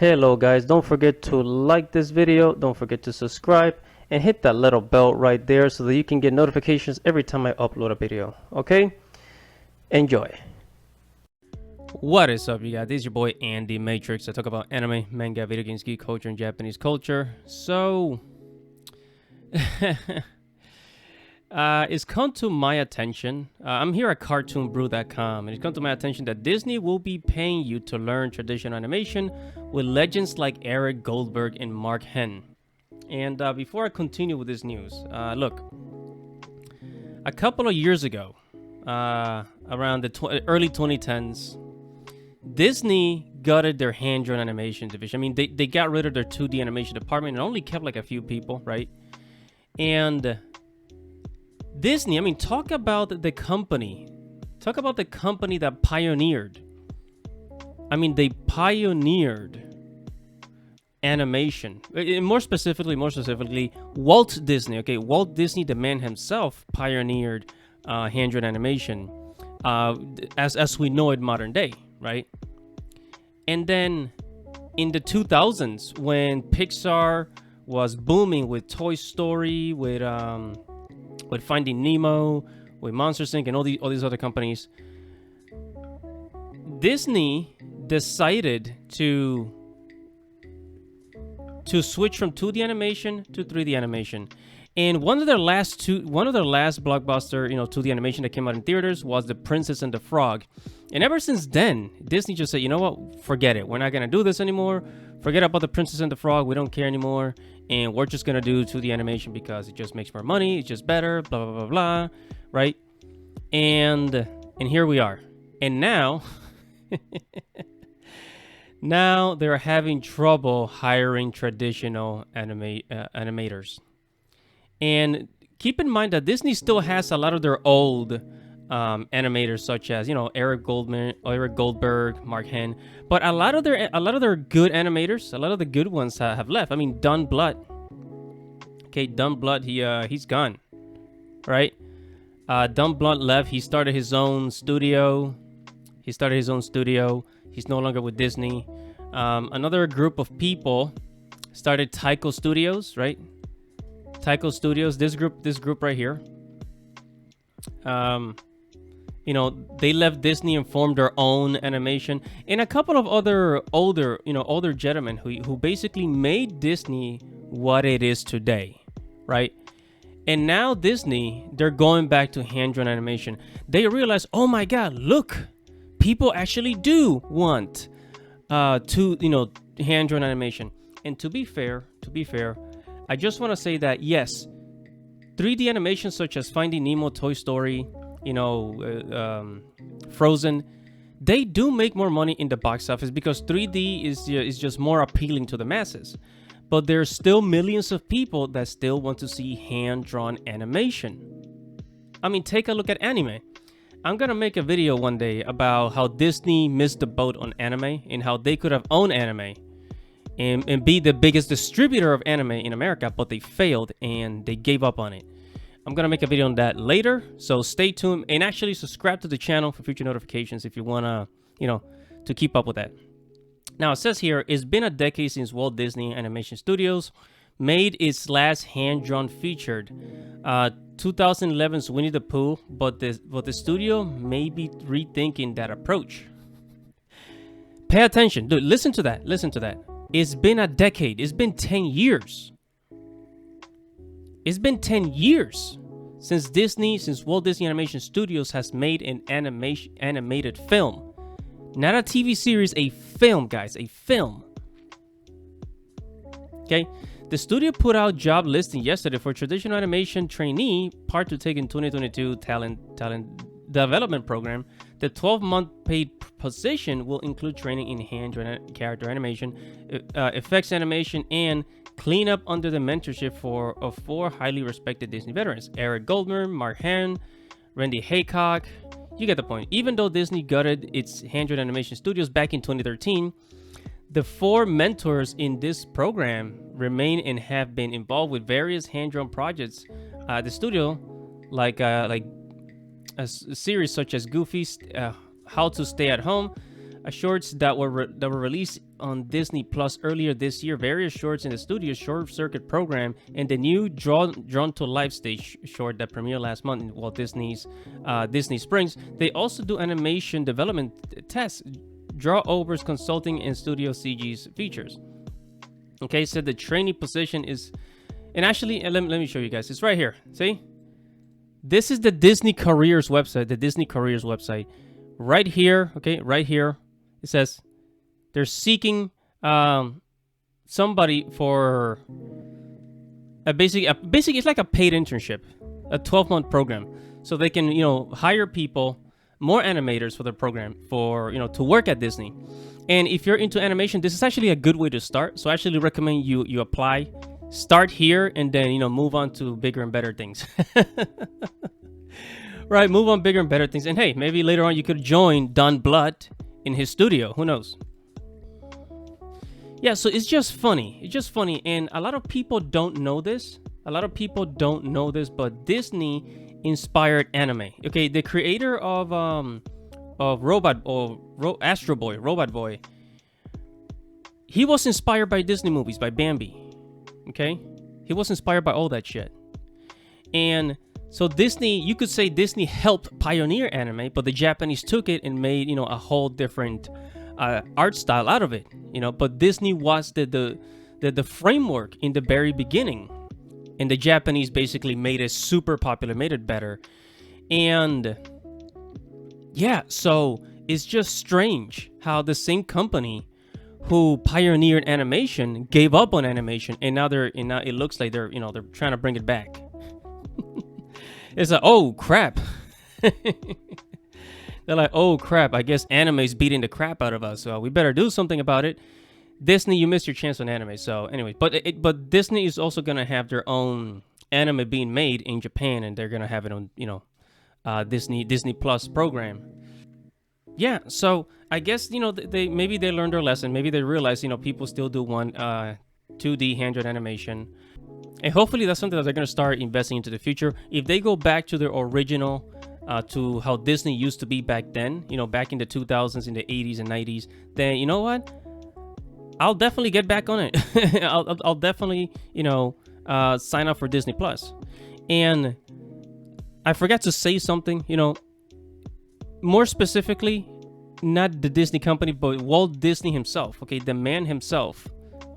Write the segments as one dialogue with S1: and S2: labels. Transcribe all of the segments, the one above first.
S1: Hello guys, don't forget to like this video, don't forget to subscribe, and hit that little bell right there so that you can get notifications every time I upload a video. Okay? Enjoy. What is up, you guys? This is your boy Andy Matrix. I talk about anime, manga, video games, geek culture, and Japanese culture. So, it's come to my attention. I'm here at cartoonbrew.com, and it's come to my attention that Disney will be paying you to learn traditional animation with legends like Eric Goldberg and Mark Henn. And before I continue with this news, look, a couple of years ago, around the early 2010s, Disney gutted their hand-drawn animation division. I mean, they got rid of their 2D animation department and only kept like a few people, right? And Disney, I mean, talk about the company. Talk about the company that pioneered. I mean, they pioneered animation. More specifically, Walt Disney. Okay, Walt Disney, the man himself, pioneered hand-drawn animation as we know it modern day, right? And then in the 2000s, when Pixar was booming with Toy Story, with Finding Nemo, with Monsters Inc., and all these other companies, Disney decided to switch from 2D animation to 3D animation. And one of their last blockbuster, 2D animation that came out in theaters was The Princess and the Frog. And ever since then, Disney just said, you know what, forget it. We're not going to do this anymore. Forget about The Princess and the Frog. We don't care anymore. And we're just going to do 2D animation because it just makes more money. It's just better, blah, blah, blah, blah, right? And here we are. And now, now they're having trouble hiring traditional animators. And keep in mind that Disney still has a lot of their old animators, such as Eric Goldberg, Mark Henn, but a lot of their good animators, a lot of the good ones have left. I mean, Don Bluth. Okay, Don Bluth, he's gone, right? Don Bluth left. He started his own studio. He's no longer with Disney. Another group of people started Taiko Studios, right? Taiko Studios, this group right here. They left Disney and formed their own animation, and a couple of other older gentlemen who basically made Disney what it is today, right? And now Disney, they're going back to hand-drawn animation. They realize, oh my God, look, people actually do want hand-drawn animation. And to be fair, I just want to say that yes, 3D animations such as Finding Nemo, Toy Story, Frozen, they do make more money in the box office because 3D is just more appealing to the masses. But there's still millions of people that still want to see hand-drawn animation. I mean, take a look at anime. I'm gonna make a video one day about how Disney missed the boat on anime and how they could have owned anime and be the biggest distributor of anime in America, but they failed and they gave up on it. I'm gonna make a video on that later, so stay tuned and actually subscribe to the channel for future notifications if you wanna, to keep up with that. Now it says here, it's been a decade since Walt Disney Animation Studios made its last hand-drawn featured 2011's Winnie the Pooh, but the studio may be rethinking that approach. Pay attention, dude. Listen to that. It's been a decade. It's been 10 years. It's been 10 years since Walt Disney Animation Studios has made an animated film. Not a TV series, a film, guys, a film. Okay, the studio put out job listing yesterday for traditional animation trainee part to take in 2022 talent development program. The 12-month paid position will include training in hand-drawn character animation, effects animation, and cleanup under the mentorship of 4 highly respected Disney veterans: Eric Goldberg, Mark Henn, Randy Haycock. You get the point. Even though Disney gutted its hand-drawn animation studios back in 2013, the 4 mentors in this program remain and have been involved with various hand-drawn projects at the studio, like a series such as Goofy, How to Stay at Home, shorts that were released on Disney Plus earlier this year various shorts in the studio's short circuit program and the new Drawn to Life stage short that premiered last month in Walt Disney's Disney Springs. They also do animation development tests, draw overs, consulting, and studio CG's features. Okay, so the trainee position is, and actually, let me show you guys. It's right here. See? This is the Disney Careers website, right here, okay, right here. It says they're seeking somebody for a basic, it's like a paid internship, a 12-month program. So they can, hire people, more animators for the program for, to work at Disney. And if you're into animation, this is actually a good way to start. So I actually recommend you apply, start here, and then, move on to bigger and better things. Right, move on bigger and better things. And hey, maybe later on you could join Don Bluth in his studio. Who knows? Yeah, so it's just funny. And a lot of people don't know this. But Disney inspired anime. Okay, the creator of Astro Boy, Robot Boy, he was inspired by Disney movies, by Bambi. Okay? He was inspired by all that shit. And so Disney, you could say Disney helped pioneer anime, but the Japanese took it and made, a whole different art style out of it, But Disney was the framework in the very beginning, and the Japanese basically made it super popular, made it better. And yeah, so it's just strange how the same company who pioneered animation gave up on animation, and now it looks like they're trying to bring it back. It's like, oh crap. They're like, oh crap, I guess anime's beating the crap out of us, so we better do something about it. Disney, you missed your chance on anime. So anyway, but Disney is also gonna have their own anime being made in Japan, and they're gonna have it on Disney Plus program. Yeah, so I guess they maybe they learned their lesson. Maybe they realized people still do want 2D hand-drawn animation. And hopefully that's something that they're going to start investing into the future. If they go back to their original, to how Disney used to be back then, back in the 2000s, in the 80s and 90s, then you know what? I'll definitely get back on it. I'll definitely, sign up for Disney Plus. And I forgot to say something, more specifically, not the Disney company, but Walt Disney himself, okay? The man himself,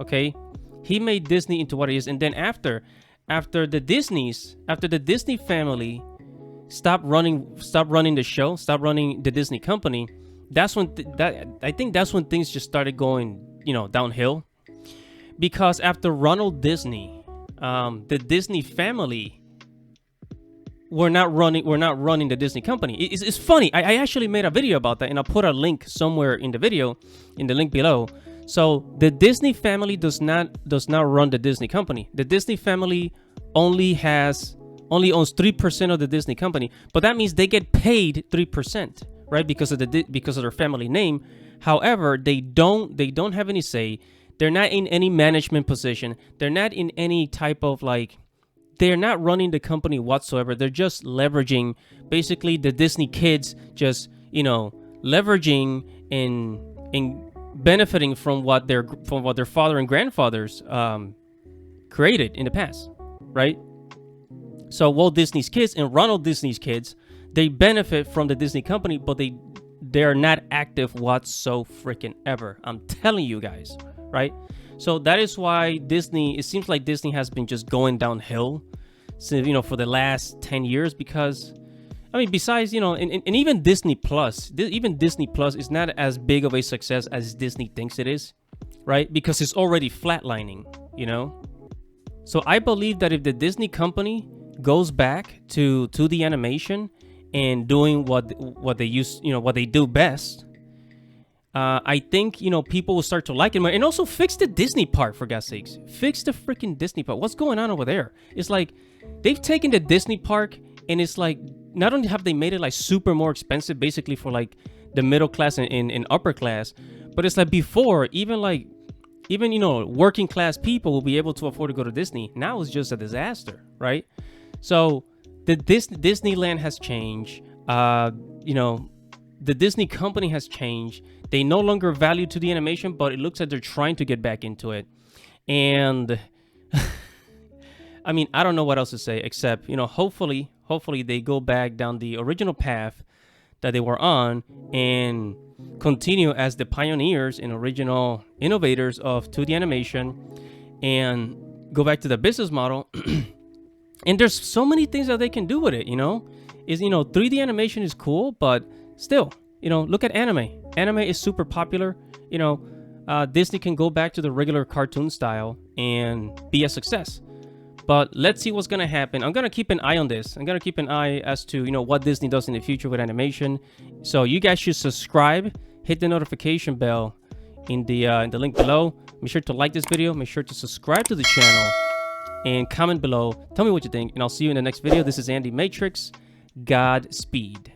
S1: okay? He made Disney into what it is, and then after the Disney family stopped running the show, stopped running the Disney company, that's when I think that's when things just started going, downhill. Because after Ronald Disney, the Disney family were not running the Disney company. It's funny. I actually made a video about that, and I'll put a link somewhere in the video, in the link below. So the Disney family does not run the Disney company. The Disney family only owns 3% of the Disney company, but that means they get paid 3%, right? Because of their family name. However, they don't have any say. They're not in any management position. They're not in any type of they're not running the company whatsoever. They're just leveraging basically the Disney kids, just leveraging and benefiting from what their father and grandfathers created in the past, right? So Walt Disney's kids and Ronald Disney's kids, they benefit from the Disney company, but they're not active whatso freaking ever. I'm telling you guys, right? So that is why it seems like Disney has been just going downhill since, for the last 10 years, because besides, and even Disney Plus is not as big of a success as Disney thinks it is, right? Because it's already flatlining, So I believe that if the Disney company goes back to the animation and doing what they do best, I think, people will start to like it more. And also fix the Disney park, for God's sakes. Fix the freaking Disney park. What's going on over there? It's like they've taken the Disney park, and it's like, not only have they made it super more expensive, basically for the middle class and upper class, but it's like before, even working class people will be able to afford to go to Disney. Now it's just a disaster, right? So Disneyland has changed. the Disney company has changed. They no longer value 2D animation, but it looks like they're trying to get back into it. And I mean, I don't know what else to say except, hopefully they go back down the original path that they were on and continue as the pioneers and original innovators of 2D animation and go back to the business model. And there's so many things that they can do with it, 3D animation is cool, but still, look at anime. Anime is super popular. Disney can go back to the regular cartoon style and be a success. But let's see what's going to happen. I'm going to keep an eye on this. I'm going to keep an eye as to, what Disney does in the future with animation. So you guys should subscribe, hit the notification bell in the link below. Make sure to like this video. Make sure to subscribe to the channel and comment below. Tell me what you think, and I'll see you in the next video. This is Andy Matrix. Godspeed.